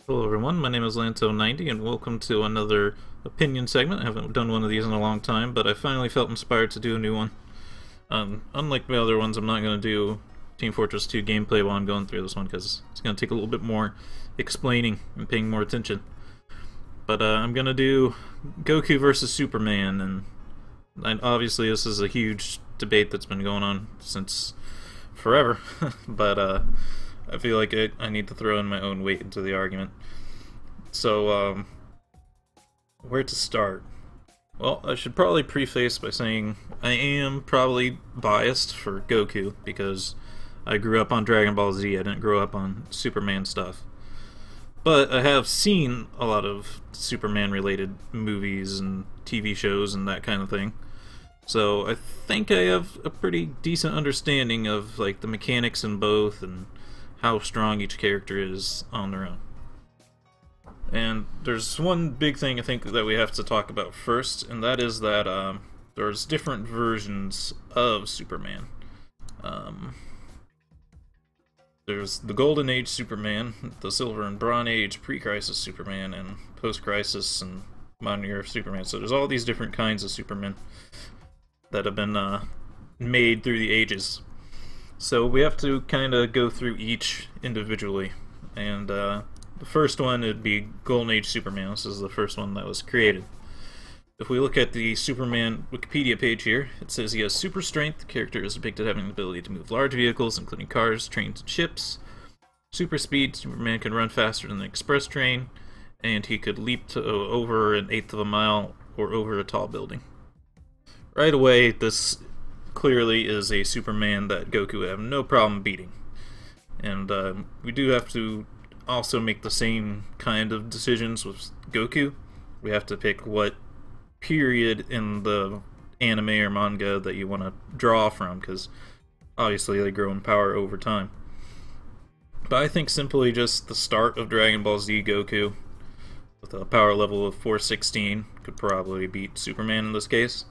Hello everyone, my name is Lanto90 and welcome to another opinion segment. I haven't done one of these in a long time, but I finally felt inspired to do a new one. Unlike the other ones, I'm not going to do Team Fortress 2 gameplay while I'm going through this one because it's going to take a little bit more explaining and paying more attention. But I'm going to do Goku versus Superman, and obviously this is a huge debate that's been going on since forever, but I feel like I need to throw in my own weight into the argument. So, where to start? Well, I should probably preface by saying I am probably biased for Goku because I grew up on Dragon Ball Z, I didn't grow up on Superman stuff. But I have seen a lot of Superman-related movies and TV shows and that kind of thing. So I think I have a pretty decent understanding of like the mechanics in both and how strong each character is on their own. And there's one big thing I think that we have to talk about first, and that is that there's different versions of Superman. There's the Golden Age Superman, the Silver and Bronze Age pre-crisis Superman, and post-crisis and modern era Superman. So there's all these different kinds of Superman that have been made through the ages. So we have to kind of go through each individually. And the first one would be Golden Age Superman. This is the first one that was created. If we look at the Superman Wikipedia page here, it says he has super strength. The character is depicted having the ability to move large vehicles, including cars, trains, and ships. Super speed. Superman can run faster than an express train, and he could leap to over an eighth of a mile or over a tall building. Right away, this clearly is a Superman that Goku would have no problem beating. And we do have to also make the same kind of decisions with Goku. We have to pick what period in the anime or manga that you want to draw from, because obviously they grow in power over time. But I think simply just the start of Dragon Ball Z Goku with a power level of 416 could probably beat Superman in this case.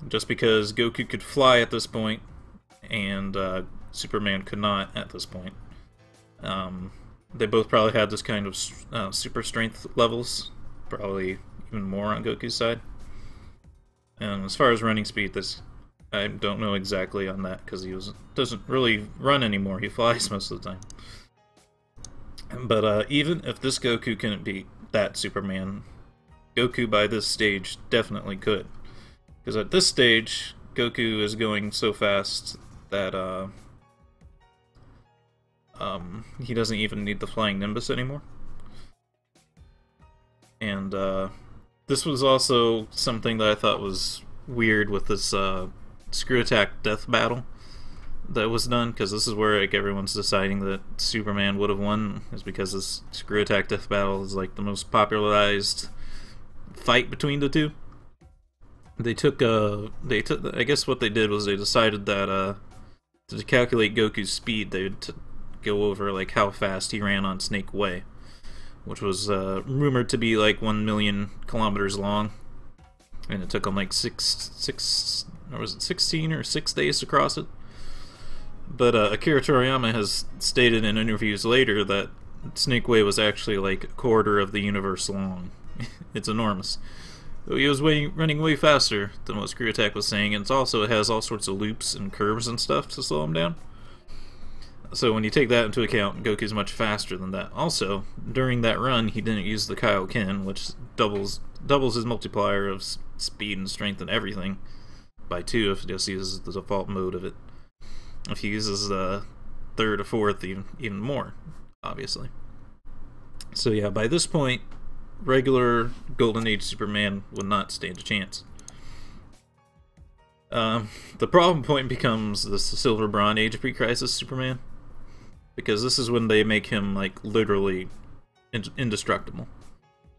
Just because Goku could fly at this point and Superman could not at this point. They both probably had this kind of super strength levels, probably even more on Goku's side. And as far as running speed, I don't know exactly on that because he doesn't really run anymore. He flies most of the time. But even if this Goku couldn't beat that Superman, Goku by this stage definitely could. Because at this stage, Goku is going so fast that he doesn't even need the Flying Nimbus anymore. And this was also something that I thought was weird with this Screw Attack Death Battle that was done, because this is where like everyone's deciding that Superman would have won, is because this Screw Attack Death Battle is like the most popularized fight between the two. I guess what they did was they decided that to calculate Goku's speed, they would go over like how fast he ran on Snake Way, which was rumored to be like 1 million kilometers long, and it took him like 16 or 6 days to cross it. But Akira Toriyama has stated in interviews later that Snake Way was actually like a quarter of the universe long. It's enormous. So he was running way faster than what Screw Attack was saying, and it has all sorts of loops and curves and stuff to slow him down. So when you take that into account, Goku's much faster than that. Also, during that run, he didn't use the Kaioken, which doubles his multiplier of speed and strength and everything by 2 if he just uses the default mode of it. If he uses the third or fourth, even more, obviously. So yeah, by this point, regular Golden Age Superman would not stand a chance. The problem point becomes the Silver Bronze Age pre-crisis Superman, because this is when they make him like literally indestructible.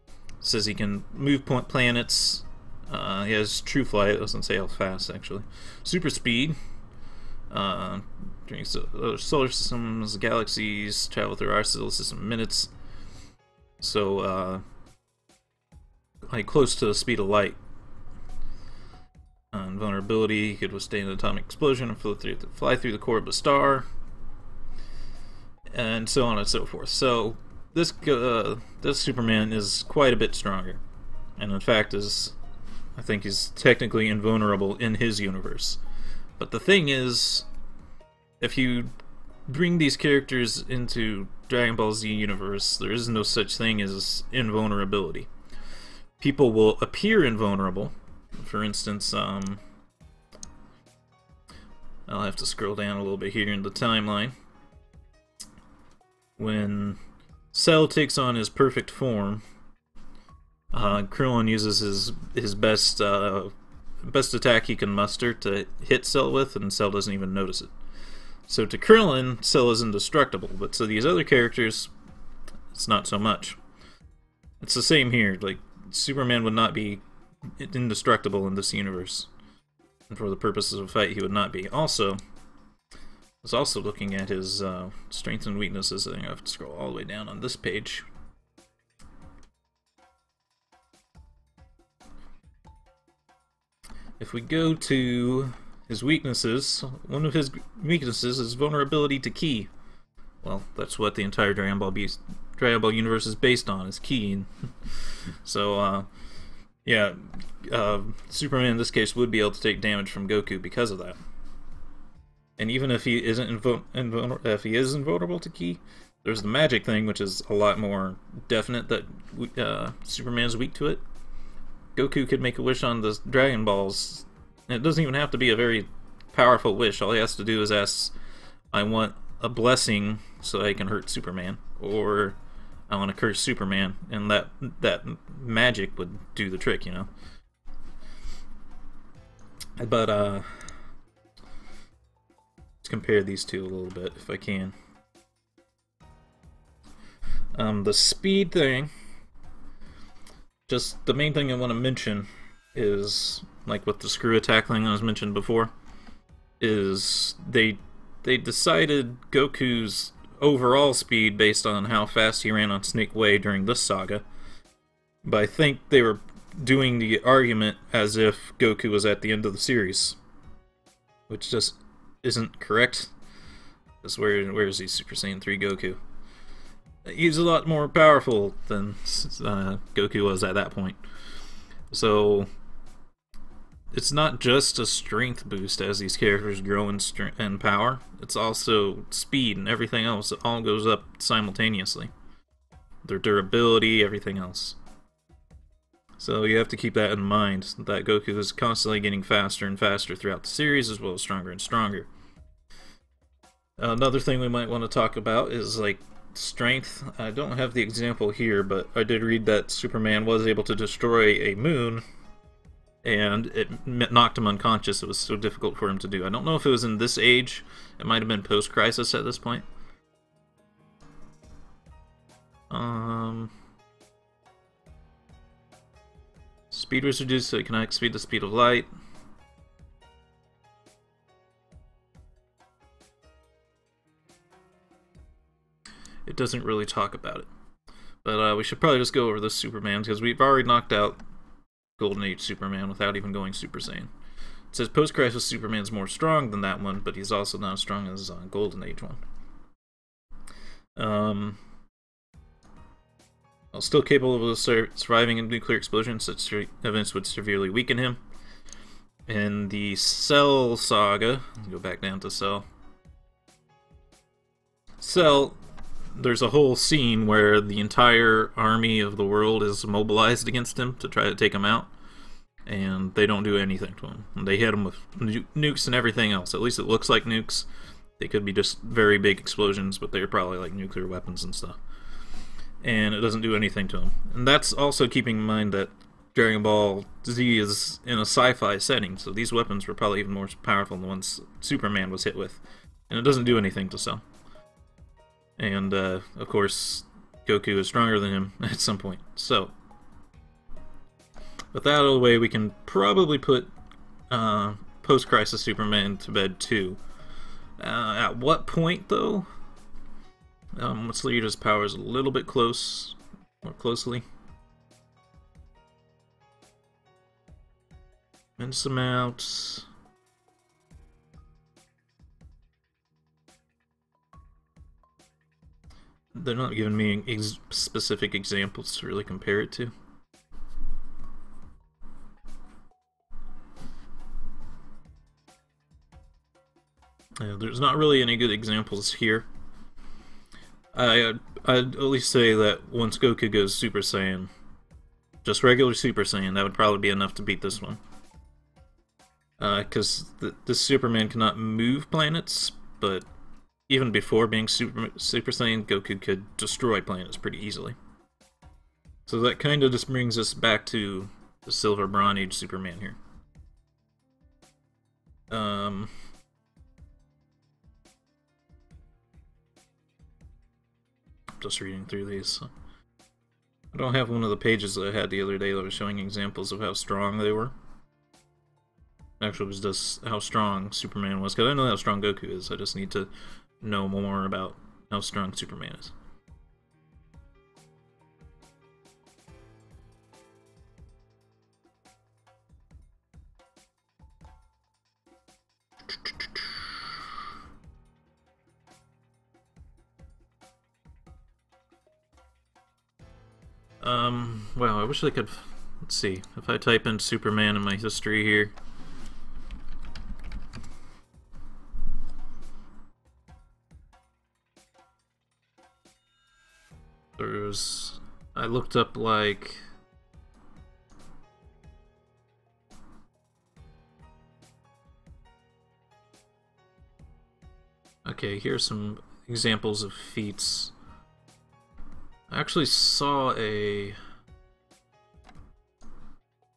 It says he can move planets. He has true flight. It doesn't say how fast actually. Super speed. During solar systems, galaxies, travel through our solar system in minutes. So like close to the speed of light. Invulnerability, he could withstand an atomic explosion and fly through the core of a star. and so on and so forth. So this Superman is quite a bit stronger, and in fact I think he's technically invulnerable in his universe. But the thing is, if you bring these characters into Dragon Ball Z universe, there is no such thing as invulnerability. People will appear invulnerable. For instance, I'll have to scroll down a little bit here in the timeline. When Cell takes on his perfect form, Krillin uses his best attack he can muster to hit Cell with, and Cell doesn't even notice it. So to Krillin, Cell is indestructible, but to these other characters, it's not so much. It's the same here. Like, Superman would not be indestructible in this universe. And for the purposes of a fight, he would not be. Also, I was also looking at his strengths and weaknesses. I think I have to scroll all the way down on this page. If we go to his weaknesses, one of his weaknesses is vulnerability to ki. Well, that's what the entire Dragon Ball universe is based on, is ki. So, yeah, Superman in this case would be able to take damage from Goku because of that. And even if he isn't if he is invulnerable to ki, there's the magic thing, which is a lot more definite that Superman's weak to it. Goku could make a wish on the Dragon Balls. It doesn't even have to be a very powerful wish. All he has to do is ask, I want a blessing so I can hurt Superman, or I want to curse Superman, and that magic would do the trick, you know. But let's compare these two a little bit, if I can. The speed thing, just the main thing I want to mention is, like with the screw attack thing that was mentioned before, is they decided Goku's overall speed based on how fast he ran on Snake Way during this saga. But I think they were doing the argument as if Goku was at the end of the series, which just isn't correct. Because where is he, Super Saiyan 3 Goku? He's a lot more powerful than Goku was at that point. So it's not just a strength boost as these characters grow in power. It's also speed and everything else. It all goes up simultaneously. Their durability, everything else. So you have to keep that in mind, that Goku is constantly getting faster and faster throughout the series, as well as stronger and stronger. Another thing we might want to talk about is, like, strength. I don't have the example here, but I did read that Superman was able to destroy a moon, and it knocked him unconscious. It was so difficult for him to do. I don't know if it was in this age. It might have been post-Crisis at this point. Speed was reduced so it can exceed the speed of light. It doesn't really talk about it. But we should probably just go over this Superman, because we've already knocked out Golden Age Superman without even going Super Saiyan. It says post-Crisis Superman's more strong than that one, but he's also not as strong as Golden Age one. While still capable of surviving a nuclear explosion, such events would severely weaken him. In the Cell Saga, let's go back down to Cell. Cell, there's a whole scene where the entire army of the world is mobilized against him to try to take him out, and they don't do anything to him. They hit him with nukes and everything else. At least it looks like nukes. They could be just very big explosions, but they're probably like nuclear weapons and stuff. And it doesn't do anything to him. And that's also keeping in mind that Dragon Ball Z is in a sci-fi setting, so these weapons were probably even more powerful than the ones Superman was hit with. And it doesn't do anything to Cell. And, of course, Goku is stronger than him at some point. So, with that out of the way, we can probably put post-Crisis Superman to bed too. At what point, though? Let's lead his powers a little bit more closely. Mince them out. they're not giving me specific examples to really compare it to. Yeah, there's not really any good examples here. I'd at least say that once Goku goes Super Saiyan, just regular Super Saiyan, that would probably be enough to beat this one. Because this Superman cannot move planets, but even before being Super Saiyan, Goku could destroy planets pretty easily. So that kind of just brings us back to the Silver Bronze Age Superman here. Just reading through these. I don't have one of the pages that I had the other day that was showing examples of how strong they were. Actually, it was just how strong Superman was, because I know how strong Goku is. I just need to know more about how strong Superman is. Wow, I wish I could... Let's see. If I type in Superman in my history here... There's... I looked up, like... Okay, here's some examples of feats. I actually saw a...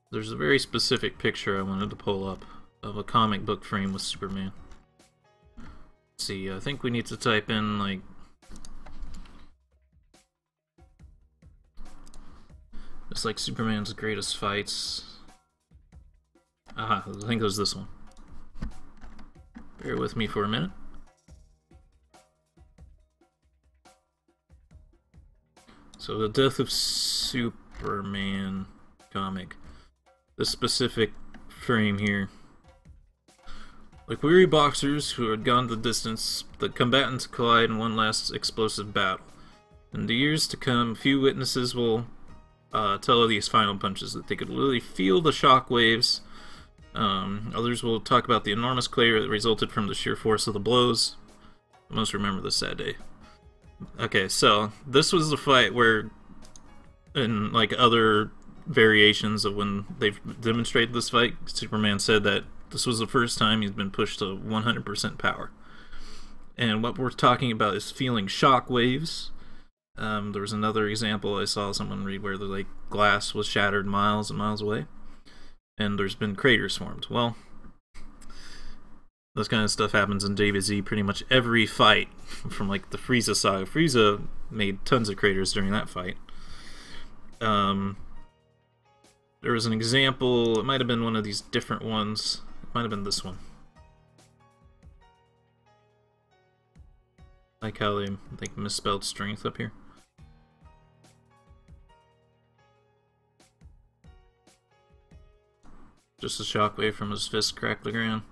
There's a very specific picture I wanted to pull up of a comic book frame with Superman. Let's see, I think we need to type in, like... It's like Superman's greatest fights. Aha, I think it was this one. Bear with me for a minute. So the Death of Superman comic. This specific frame here. Like weary boxers who had gone the distance, the combatants collide in one last explosive battle. In the years to come, few witnesses will tell of these final punches, that they could literally feel the shock waves. Others will talk about the enormous clear that resulted from the sheer force of the blows. Most remember this sad day. Okay, so this was the fight where, in like other variations of when they've demonstrated this fight, Superman said that this was the first time he's been pushed to 100% power. And what we're talking about is feeling shock waves. There was another example I saw someone read where the like glass was shattered miles and miles away, and there's been craters formed. Well, this kind of stuff happens in DBZ pretty much every fight from like the Freiza Saga. Freiza made tons of craters during that fight. There was an example, it might have been one of these different ones. It might have been this one. Like how they misspelled strength up here. Just a shockwave from his fist cracked the ground.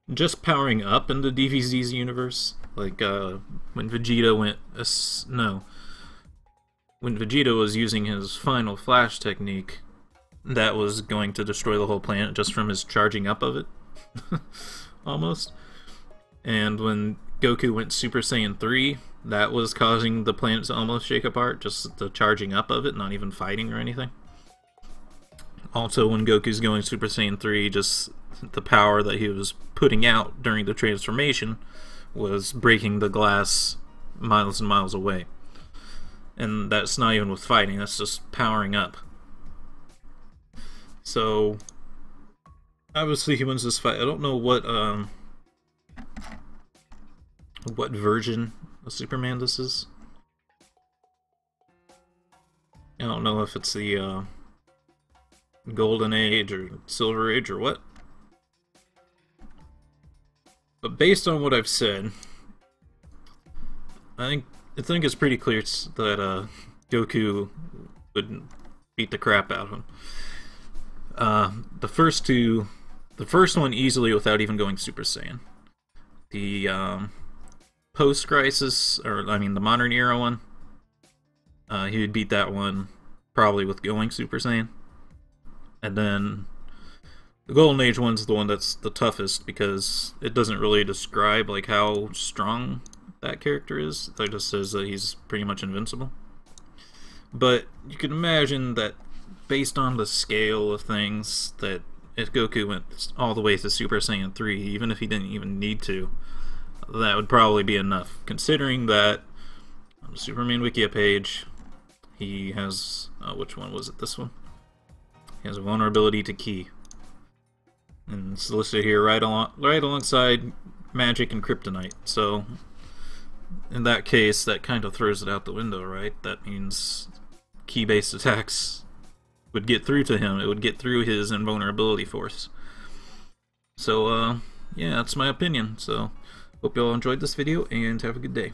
Just powering up in the DBZ's universe, like when Vegeta went... when Vegeta was using his final flash technique, that was going to destroy the whole planet just from his charging up of it. Almost. And when Goku went Super Saiyan 3, that was causing the planet to almost shake apart, just the charging up of it, not even fighting or anything. Also, when Goku's going Super Saiyan 3, just the power that he was putting out during the transformation was breaking the glass miles and miles away. And that's not even with fighting, that's just powering up. So, obviously he wins this fight. I don't know what version of Superman this is. I don't know if it's the Golden Age or Silver Age or what. But based on what I've said, I think it's pretty clear that Goku would beat the crap out of him. The first one easily without even going Super Saiyan. The post-Crisis, or I mean the modern era one, he would beat that one probably with going Super Saiyan. And then the Golden Age one's the one that's the toughest because it doesn't really describe like how strong that character is. It just says that he's pretty much invincible. But you can imagine that based on the scale of things, that if Goku went all the way to Super Saiyan 3, even if he didn't even need to, that would probably be enough. Considering that on the Superman Wikia page, he has, which one was it? This one? He has a vulnerability to Ki. And it's listed here right alongside magic and kryptonite. So, in that case, that kind of throws it out the window, right? That means Ki-based attacks would get through to him. It would get through his invulnerability force. So, yeah, that's my opinion. So, hope you all enjoyed this video, and have a good day.